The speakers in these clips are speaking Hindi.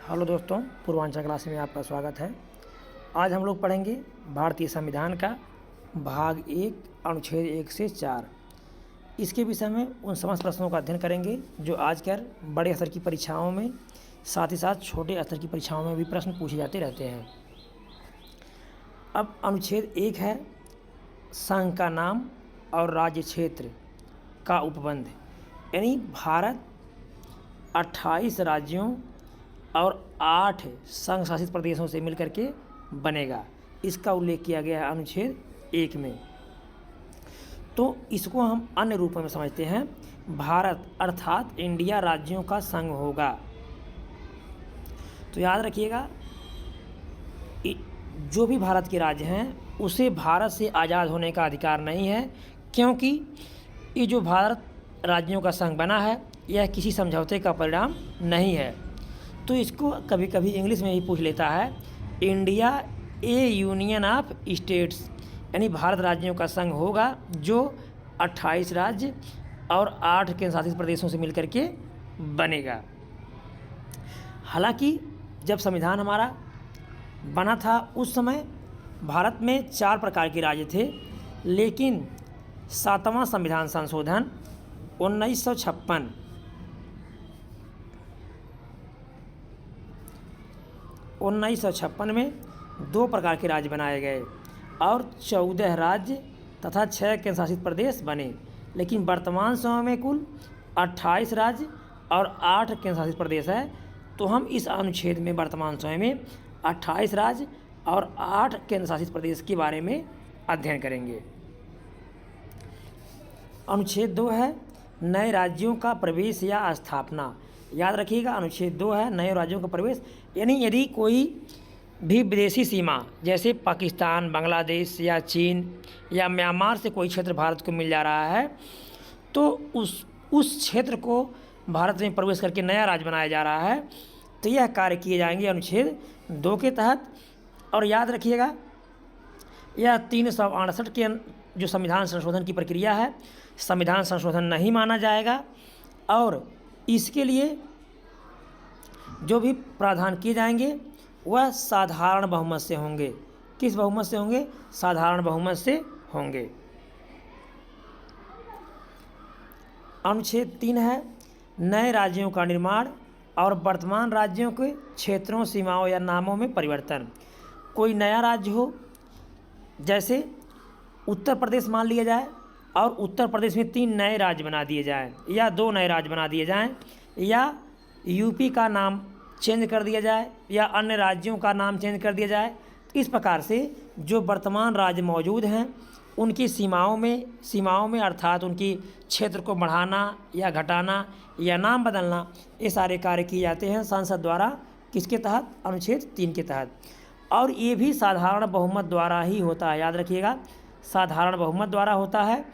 हेलो दोस्तों, पूर्वांचल क्लास में आपका स्वागत है। आज हम लोग पढ़ेंगे भारतीय संविधान का भाग 1 अनुच्छेद 1 से 4। इसके विषय में उन समस्त प्रश्नों का अध्ययन करेंगे जो आजकल बड़े स्तर की परीक्षाओं में, साथ ही साथ छोटे स्तर की परीक्षाओं में भी प्रश्न पूछे जाते रहते हैं। अब अनुच्छेद 1 है संघ का नाम और राज्य क्षेत्र का उपबंध, यानी भारत 28 राज्यों और 8 संघ शासित प्रदेशों से मिलकर के बनेगा। इसका उल्लेख किया गया है अनुच्छेद 1 में। तो इसको हम अन्य रूप में समझते हैं। भारत अर्थात इंडिया राज्यों का संघ होगा। तो याद रखिएगा, जो भी भारत के राज्य हैं उसे भारत से आज़ाद होने का अधिकार नहीं है, क्योंकि ये जो भारत राज्यों का संघ बना है यह किसी समझौते का परिणाम नहीं है। तो इसको कभी कभी इंग्लिश में ही पूछ लेता है, India A union of states, यानी भारत राज्यों का संघ होगा जो 28 राज्य और 8 केंद्र शासित प्रदेशों से मिलकर के बनेगा। हालांकि जब संविधान हमारा बना था उस समय भारत में 4 प्रकार के राज्य थे, लेकिन 7वां संविधान संशोधन 1956 में 2 प्रकार के राज्य बनाए गए और 14 राज्य तथा 6 केंद्र शासित प्रदेश बने। लेकिन वर्तमान समय में कुल 28 राज्य और 8 केंद्र शासित प्रदेश है। तो हम इस अनुच्छेद में वर्तमान समय में 28 राज्य और 8 केंद्र शासित प्रदेश के बारे में अध्ययन करेंगे। अनुच्छेद 2 है नए राज्यों का प्रवेश या स्थापना। याद रखिएगा, अनुच्छेद 2 है नए राज्यों का प्रवेश, यानी यदि कोई भी विदेशी सीमा जैसे पाकिस्तान, बांग्लादेश या चीन या म्यांमार से कोई क्षेत्र भारत को मिल जा रहा है तो उस क्षेत्र को भारत में प्रवेश करके नया राज्य बनाया जा रहा है। तो यह कार्य किए जाएंगे अनुच्छेद 2 के तहत। और याद रखिएगा, यह 368 के जो संविधान संशोधन की प्रक्रिया है, संविधान संशोधन नहीं माना जाएगा और इसके लिए जो भी प्रावधान किए जाएंगे वह साधारण बहुमत से होंगे। किस बहुमत से होंगे? साधारण बहुमत से होंगे। अनुच्छेद 3 है नए राज्यों का निर्माण और वर्तमान राज्यों के क्षेत्रों, सीमाओं या नामों में परिवर्तन। कोई नया राज्य हो, जैसे उत्तर प्रदेश मान लिया जाए और उत्तर प्रदेश में 3 नए राज्य बना दिए जाएं या 2 नए राज्य बना दिए जाएं, या यूपी का नाम चेंज कर दिया जाए या अन्य राज्यों का नाम चेंज कर दिया जाए। इस प्रकार से जो वर्तमान राज्य मौजूद हैं उनकी सीमाओं में अर्थात उनकी क्षेत्र को बढ़ाना या घटाना या नाम बदलना, ये सारे कार्य किए जाते हैं संसद द्वारा। किसके तहत? अनुच्छेद 3 के तहत। और ये भी साधारण बहुमत द्वारा ही होता है। याद रखिएगा, साधारण बहुमत द्वारा होता है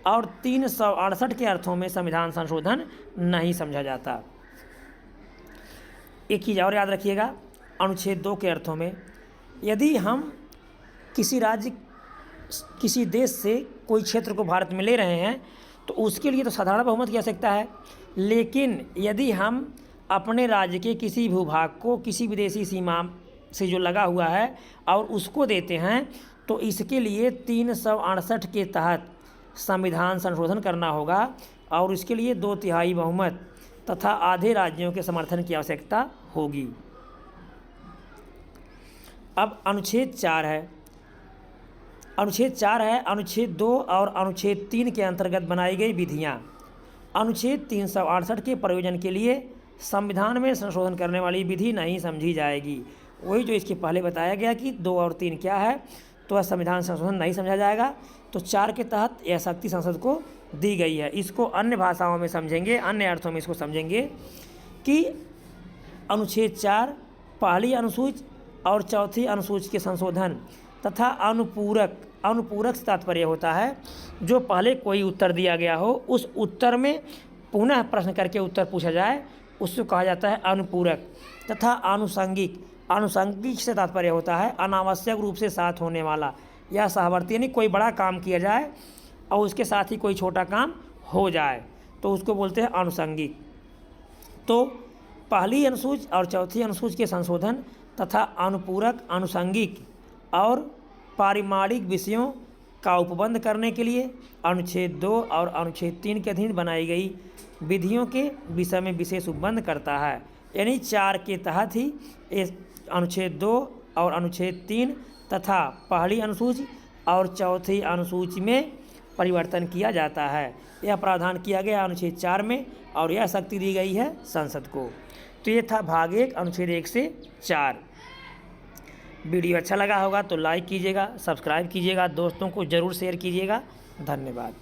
और 368 के अर्थों में संविधान संशोधन नहीं समझा जाता। एक चीज़ और याद रखिएगा, अनुच्छेद 2 के अर्थों में यदि हम किसी देश से कोई क्षेत्र को भारत में ले रहे हैं तो उसके लिए तो साधारण बहुमत की आवश्यकता है, लेकिन यदि हम अपने राज्य के किसी भूभाग को किसी विदेशी सीमा से जो लगा हुआ है और उसको देते हैं तो इसके लिए 368 के तहत संविधान संशोधन करना होगा और इसके लिए 2/3 बहुमत तथा आधे राज्यों के समर्थन की आवश्यकता होगी। अब अनुच्छेद 4 है। अनुच्छेद 2 और अनुच्छेद 3 के अंतर्गत बनाई गई विधियाँ। अनुच्छेद 368 के प्रयोजन के लिए संविधान में संशोधन करने वाली विधि नहीं समझी जाएगी। वही जो इसके पहले बताया गया कि 2 और 3 क्या है, तो वह संविधान संशोधन नहीं समझा जाएगा। तो 4 के तहत यह शक्ति संसद को दी गई है। इसको अन्य भाषाओं में समझेंगे, अन्य अर्थों में इसको समझेंगे कि अनुच्छेद 4 पहली अनुसूची और चौथी अनुसूची के संशोधन तथा अनुपूरक से तात्पर्य होता है जो पहले कोई उत्तर दिया गया हो उस उत्तर में पुनः प्रश्न करके उत्तर पूछा जाए, उसको कहा जाता है अनुपूरक। तथा आनुषंगिक से तात्पर्य होता है अनावश्यक रूप से साथ होने वाला या सहवर्ती, यानी कोई बड़ा काम किया जाए और उसके साथ ही कोई छोटा काम हो जाए तो उसको बोलते हैं आनुषंगिक। तो पहली अनुसूची और चौथी अनुसूची के संशोधन तथा अनुपूरक आनुषंगिक और पारिमाणिक विषयों का उपबंध करने के लिए अनुच्छेद 2 और अनुच्छेद 3 के अधीन बनाई गई विधियों के विषय में विशेष उपबंध करता है। यानी 4 के तहत ही इस अनुच्छेद 2 और अनुच्छेद 3 तथा पहली अनुसूची और चौथी अनुसूची में परिवर्तन किया जाता है। यह प्रावधान किया गया अनुच्छेद 4 में और यह शक्ति दी गई है संसद को। तो ये था भाग 1 अनुच्छेद 1 से 4। वीडियो अच्छा लगा होगा तो लाइक कीजिएगा, सब्सक्राइब कीजिएगा, दोस्तों को ज़रूर शेयर कीजिएगा। धन्यवाद।